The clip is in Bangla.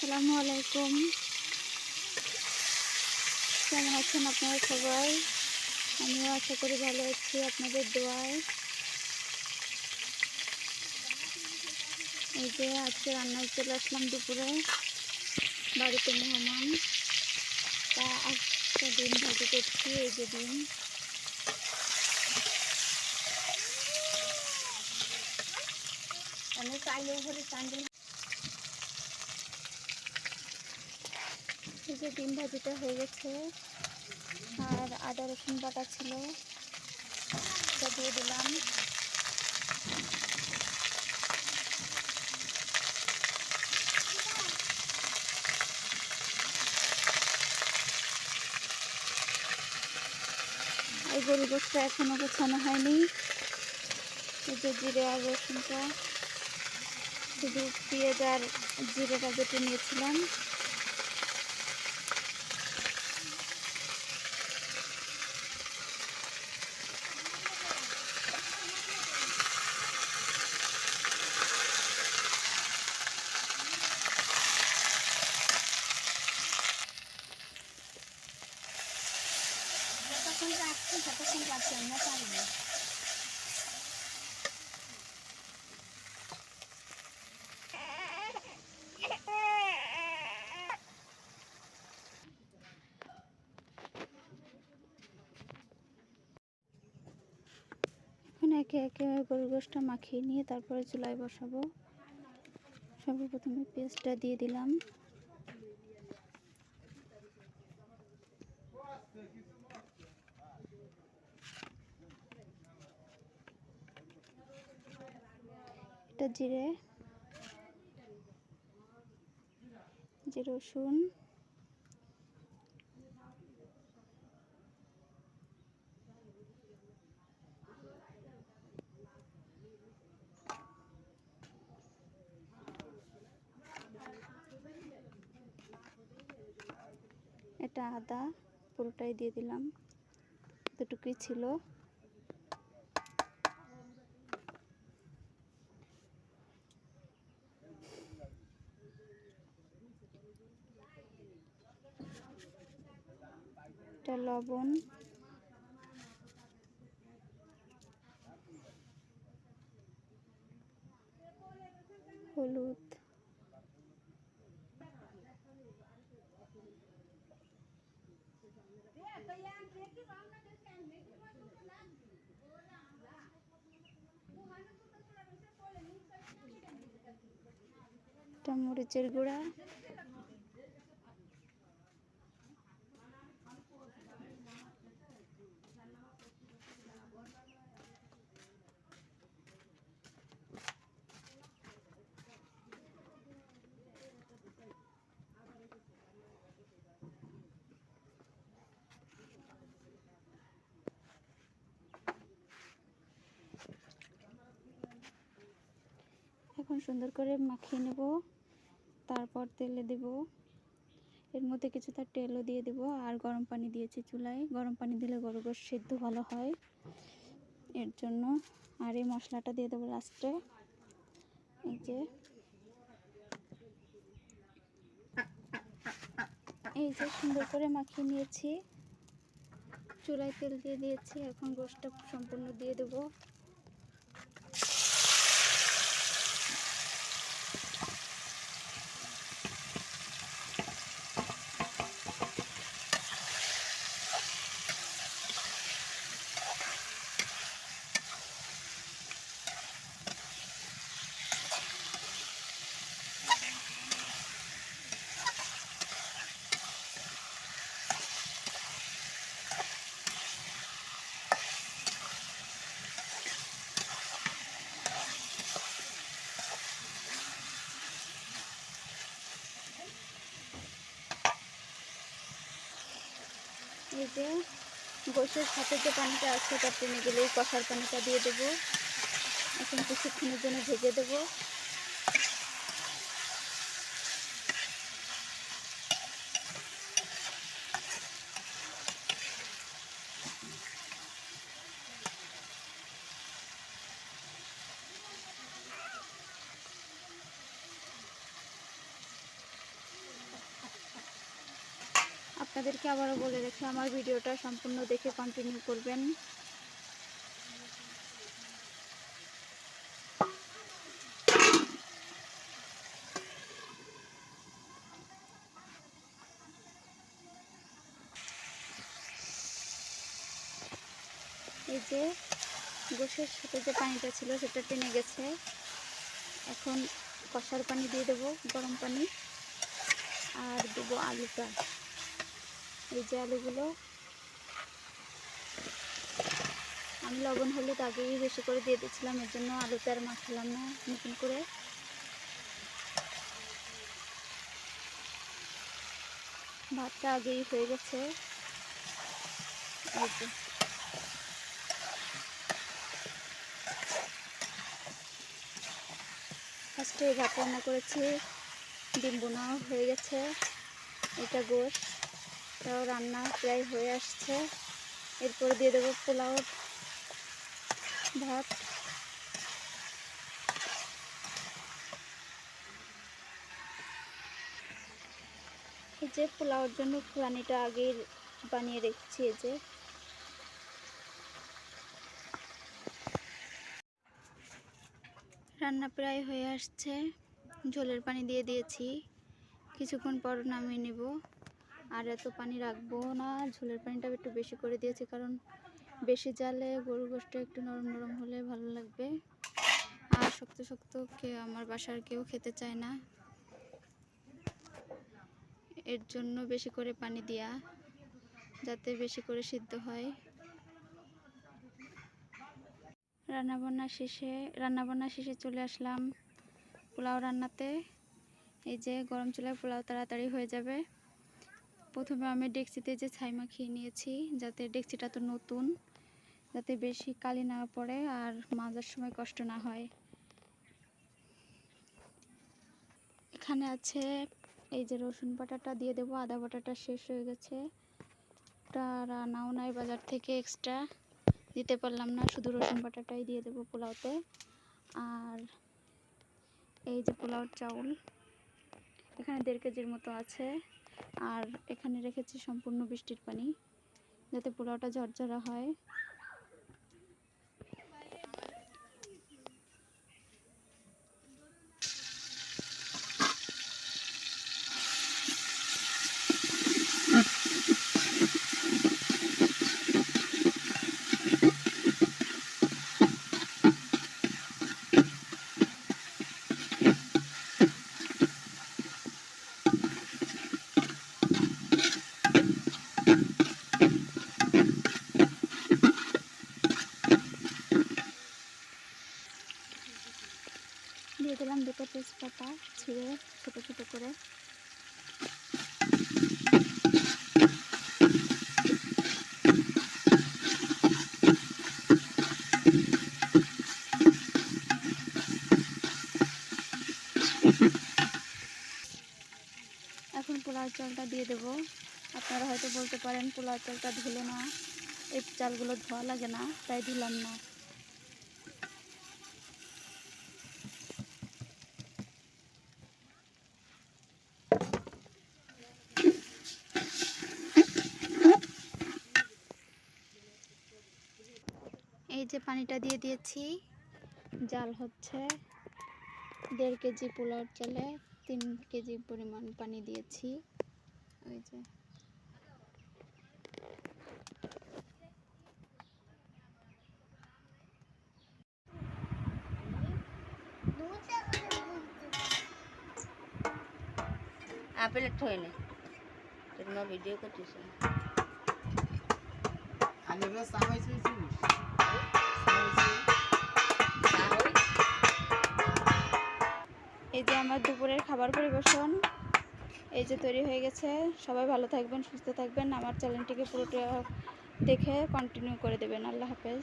আসসালামু আলাইকুম। কেমন আছেন আপনারা সবাই? আমিও আশা করি ভালো আছি আপনাদের দোয়ায়। এই যে আজকে রান্নায় চলে আসলাম দুপুরে, বাড়িতে মেহমান। তা আজকে ডিম ভাজি করছি। এই যে ডিম, এই যে ডিম ভাজিটা হয়ে গেছে। আর আদা রসুন বাটা ছিল, সেটা দিয়ে দিলাম। এই গরু গোশটা এখনো গোছানো হয়নি। এই যে জিরে আর রসুনটা, শুধু পেঁয়াজ আর জিরেটা বেটে নিয়েছিলাম। এখন একে একে গরুর গোশটা মাখিয়ে নিয়ে তারপরে চুলায় বসাবো। সর্বপ্রথমে পেঁয়াজটা দিয়ে দিলাম। এটা জিরে, রসুন, এটা আদা, পুরোটাই দিয়ে দিলাম, এতটুকুই ছিল। এটা লবণ, হলুদ, এটা মরিচের গুঁড়া, এখন সুন্দর করে মাখিয়ে নেব। তারপর তেলে দেব, এর মধ্যে কিছুটা তেলও দিয়ে দেব। আর গরম পানি দিয়েছি চুলায়, গরম পানি দিলে গরুর গোশত সিদ্ধ ভালো হয়, এর জন্য। আর এই মশলাটা দিয়ে দেবো লাস্টে। এই যে সুন্দর করে মাখিয়ে নিয়েছি, চুলায় তেল দিয়ে দিয়েছি। এখন গোশতটা সম্পূর্ণ দিয়ে দেবো। এই যে গোশের সাথে যে পানিটা আছে সেটা টেনে গেলেই কষার পানিটা দিয়ে দেবো। এখন কিছুক্ষণের জন্য ঢেকে দেবো। আপনাদেরকে আবারও বলে রেখে আমার ভিডিওটা সম্পূর্ণ দেখে কন্টিনিউ করবেন। এই যে গোশের সাথে যে পানিটা ছিল সেটা টেনে গেছে। এখন কষার পানি দিয়ে দেবো, গরম পানি, আর দেবো আলুটা। এই যে আলুগুলো আমি লবণ হলুদ আগেই বেশি করে দিয়ে দিয়েছিলাম, এর জন্য আলুতে আর মাখালাম না নতুন করে। ভাতটা আগেই হয়ে গেছে। এই যে ফার্স্টে ভাত রান্না করেছি, ডিম বোনাও হয়ে গেছে। এটা গোশ, এটাও রান্না প্রায় হয়ে আসছে। এরপরে দিয়ে দেবো পোলাও ভাত। এই যে পোলাওর জন্য পানিটা আগেই বানিয়ে রেখেছি। এই যে রান্না প্রায় হয়ে আসছে, ঝোলের পানি দিয়ে দিয়েছি, কিছুক্ষণ পর নামিয়ে নেব। আর এত পানি রাখবো না, ঝোলের পানিটা একটু বেশি করে দিয়েছি, কারণ বেশি জালে গরুর গোশটা একটু নরম নরম হলে ভালো লাগবে। আর শক্ত শক্ত আমার বাসার কেউ খেতে চায় না, এর জন্য বেশি করে পানি দেয়া, যাতে বেশি করে সিদ্ধ হয়। রান্নাবান্না শেষে চলে আসলাম পোলাও রান্নাতে। এই যে গরম চুলায় পোলাও তাড়াতাড়ি হয়ে যাবে। প্রথমে আমি ডেকচিতে যে ছাই মাখিয়ে নিয়েছি, যাতে ডেকচিটা তো নতুন, যাতে বেশি কালি না পড়ে আর মাজার সময় কষ্ট না হয়। এখানে আছে এই যে রসুন বাটাটা দিয়ে দেবো, আদা বাটাটা শেষ হয়ে গেছে, ওটা রান্নাও নাই বাজার থেকে, এক্সট্রা দিতে পারলাম না, শুধু রসুন বাটাটাই দিয়ে দেবো পোলাওতে। আর এই যে পোলাওর চাউল এখানে 1.5 কেজির মতো আছে। আর এখানে রেখেছি সম্পূর্ণ বৃষ্টির পানি, যাতে পোলাওটা ঝরঝরা হয়। দিয়ে দিলাম 2টো তেজপাতা ছিঁড়ে ছোটো ছোটো করে। এখন পোলাও চালটা দিয়ে দেবো। আপনারা হয়তো বলতে পারেন পোলাও চালটা ধুলো না, এই চালগুলো ধোয়া লাগে না, তাই ধুলাম না। এই যে পানিটা দিয়ে দিয়েছি, জাল হচ্ছে। 1.5 কেজি পোলাওর চালে 3 কেজি পরিমাণ পানি দিয়েছি। ওই যে আপেল একটু হয়নি, তোমার ভিডিও করতেছ। এই যে আমার দুপুরের খাবার পরিবেশন এই যে তৈরি হয়ে গেছে। সবাই ভালো থাকবেন, সুস্থ থাকবেন, আমার চ্যানেলটিকে পুরোটা দেখে কন্টিনিউ করে দেবেন। আল্লাহ হাফেজ।